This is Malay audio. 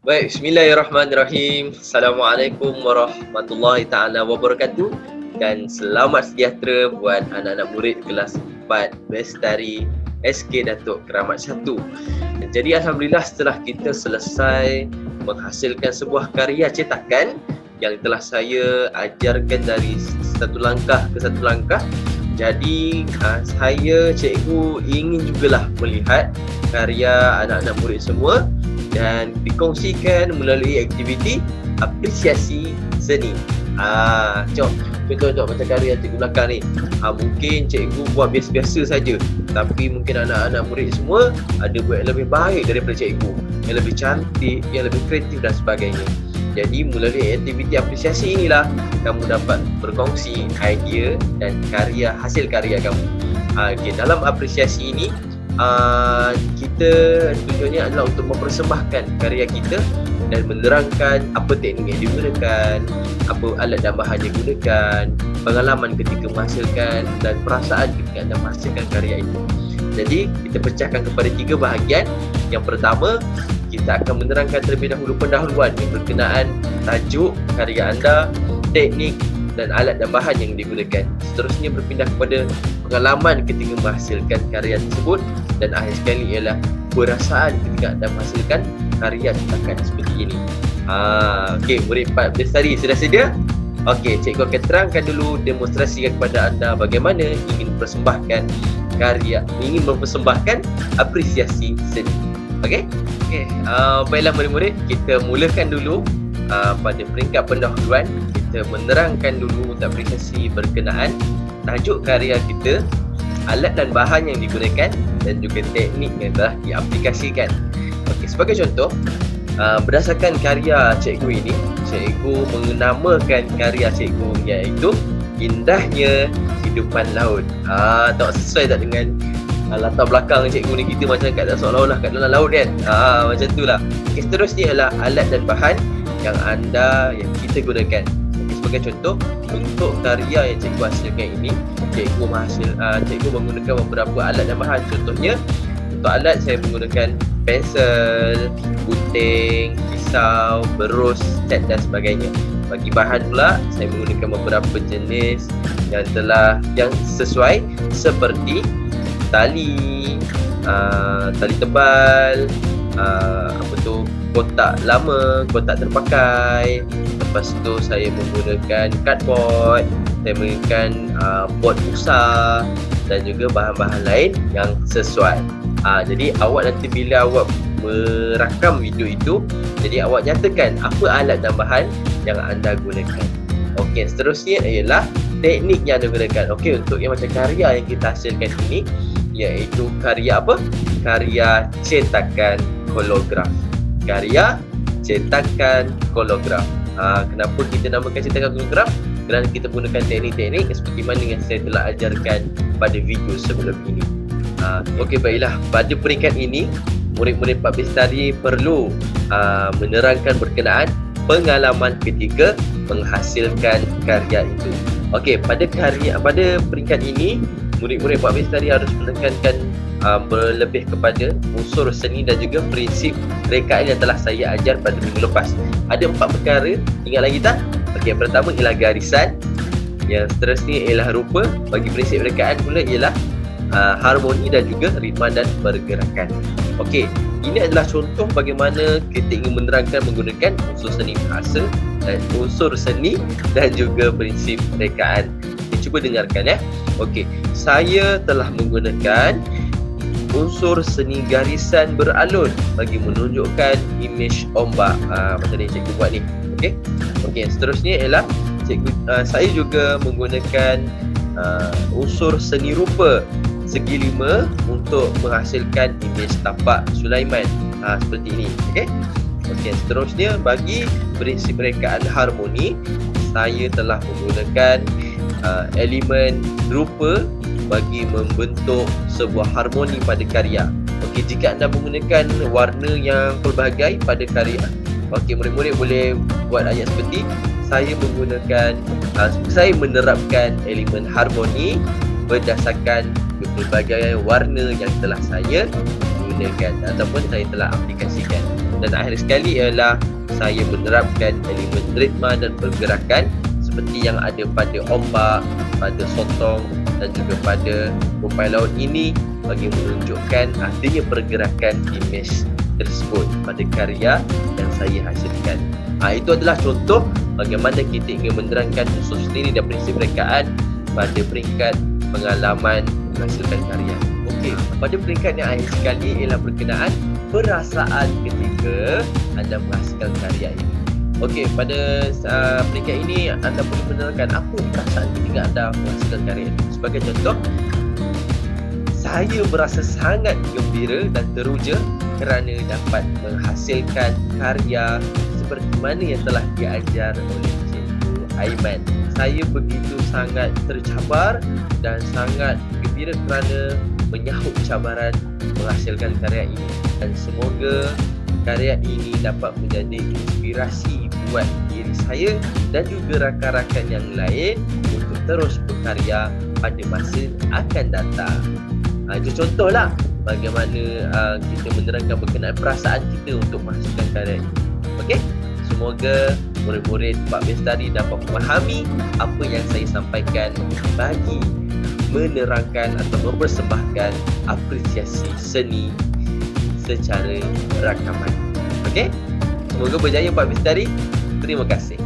Baik, bismillahirrahmanirrahim. Assalamualaikum warahmatullahi taala wabarakatuh dan selamat sejahtera buat anak-anak murid kelas 4 Bestari SK Datuk Keramat 1. Jadi alhamdulillah setelah kita selesai menghasilkan sebuah karya cetakan yang telah saya ajarkan dari satu langkah ke satu langkah. Jadi saya cikgu ingin jugalah melihat karya anak-anak murid semua dan dikongsikan melalui aktiviti apresiasi seni. Contoh macam karya cikgu belakang ni. Mungkin cikgu buat biasa-biasa saja, tapi mungkin anak-anak murid semua ada buat yang lebih baik daripada cikgu, yang lebih cantik, yang lebih kreatif dan sebagainya. Jadi melalui aktiviti apresiasi inilah kamu dapat berkongsi idea dan hasil karya kamu. Dalam apresiasi ini kita tujuannya adalah untuk mempersembahkan karya kita dan menerangkan apa teknik yang digunakan, apa alat dan bahan yang digunakan, pengalaman ketika menghasilkan dan perasaan ketika anda menghasilkan karya itu. Jadi kita pecahkan kepada 3 bahagian. Yang pertama, kita akan menerangkan terlebih dahulu pendahuluan yang berkenaan tajuk karya anda, teknik dan alat dan bahan yang digunakan. Seterusnya berpindah kepada pengalaman ketika menghasilkan karya tersebut, dan akhir sekali ialah perasaan ketika anda menghasilkan karya cetakan seperti ini. Okey, murid 4 Bestari sudah sedia? Okey, cikgu akan terangkan dulu, demonstrasikan kepada anda bagaimana ingin mempersembahkan apresiasi seni. Okey? Baiklah murid-murid, kita mulakan dulu pada peringkat pendahuluan. Kita menerangkan dulu untuk apresiasi berkenaan tajuk karya kita, alat dan bahan yang digunakan dan juga teknik yang telah diaplikasikan. Okey, sebagai contoh, berdasarkan karya cikgu ini, cikgu menamakan karya cikgu iaitu Indahnya Hidupan Laut. Tak sesuai tak dengan latar belakang cikgu ni, kita macam kat seolah-olah kat dalam laut kan. Macam tu lah. Okay, seterusnya ialah alat dan bahan yang kita gunakan. Okay, sebagai contoh, untuk karya yang cikgu hasilkan ini, cikgu menggunakan beberapa alat dan bahan. Contohnya, untuk alat saya menggunakan pensel, gunting, pisau, berus, cat dan sebagainya. Bagi bahan pula, saya menggunakan beberapa jenis yang sesuai, seperti tali tebal, kotak lama, kotak terpakai. Lepas tu saya menggunakan cardboard, saya menggunakan board busa dan juga bahan-bahan lain yang sesuai. Jadi awak nanti bila awak merakam video itu, jadi awak nyatakan apa alat dan bahan yang anda gunakan. Okey, seterusnya ialah teknik yang anda gunakan. Okey, untuk yang macam karya yang kita hasilkan ini, iaitu karya apa? Karya cetakan holograf. Karya cetakan holograf. Kenapa kita namakan cetakan holograf? Kerana kita gunakan teknik-teknik seperti mana yang saya telah ajarkan pada video sebelum ini. Okey, baiklah. Pada peringkat ini, murid-murid 4 Bestari perlu menerangkan berkenaan pengalaman ketika menghasilkan karya itu. Okey, pada peringkat ini, murid-murid 4 Bestari harus menekankan berlebih kepada unsur seni dan juga prinsip rekaan yang telah saya ajar pada minggu lepas. Ada 4 perkara, ingat lagi tak? Okey, yang pertama ialah garisan, yang seterusnya ialah rupa, bagi prinsip rekaan pula ialah harmoni dan juga ritma dan pergerakan. Okey, ini adalah contoh bagaimana kita ingin menerangkan menggunakan unsur seni bahasa dan unsur seni dan juga prinsip rekaan. Cuba dengarkan ya. Okey, saya telah menggunakan unsur seni garisan beralun bagi menunjukkan imej ombak. Macam ni cikgu buat ni. Okey, seterusnya ialah saya juga menggunakan unsur seni rupa segi 5 untuk menghasilkan imej tapak Sulaiman. Seperti ini. Okey, seterusnya bagi prinsip rekaan harmoni, saya telah menggunakan elemen rupa bagi membentuk sebuah harmoni pada karya. Okey, jika anda menggunakan warna yang pelbagai pada karya, okey, murid-murid boleh buat ayat seperti saya menerapkan elemen harmoni berdasarkan pelbagai warna yang telah saya gunakan ataupun saya telah aplikasikan. Dan akhir sekali ialah saya menerapkan elemen ritma dan pergerakan seperti yang ada pada ombak, pada sotong dan juga pada rumpai laut ini bagi menunjukkan adanya pergerakan imej tersebut pada karya yang saya hasilkan. Itu adalah contoh bagaimana kita ingin menerangkan usul sendiri dan prinsip rekaan pada peringkat pengalaman menghasilkan karya. Okey, pada peringkat yang akhir sekali ialah berkenaan perasaan ketika anda menghasilkan karya ini. Okey, pada peringkat ini anda perlu menerangkan apa perasaan ketika anda menghasilkan karya ini. Sebagai contoh, saya berasa sangat gembira dan teruja kerana dapat menghasilkan karya seperti mana yang telah diajar oleh Cikgu Aiman. Saya begitu sangat tercabar dan sangat gembira kerana menyahut cabaran menghasilkan karya ini. Dan semoga karya ini dapat menjadi inspirasi buat diri saya dan juga rakan-rakan yang lain untuk terus berkarya pada masa akan datang. Itu contohlah bagaimana kita menerangkan berkenaan perasaan kita untuk menghasilkan karya ini. Okey? Semoga murid-murid Pak Bestari dapat memahami apa yang saya sampaikan bagi menerangkan atau mempersembahkan apresiasi seni secara rakaman. Okey? Semoga berjaya Pak Bestari. Terima kasih.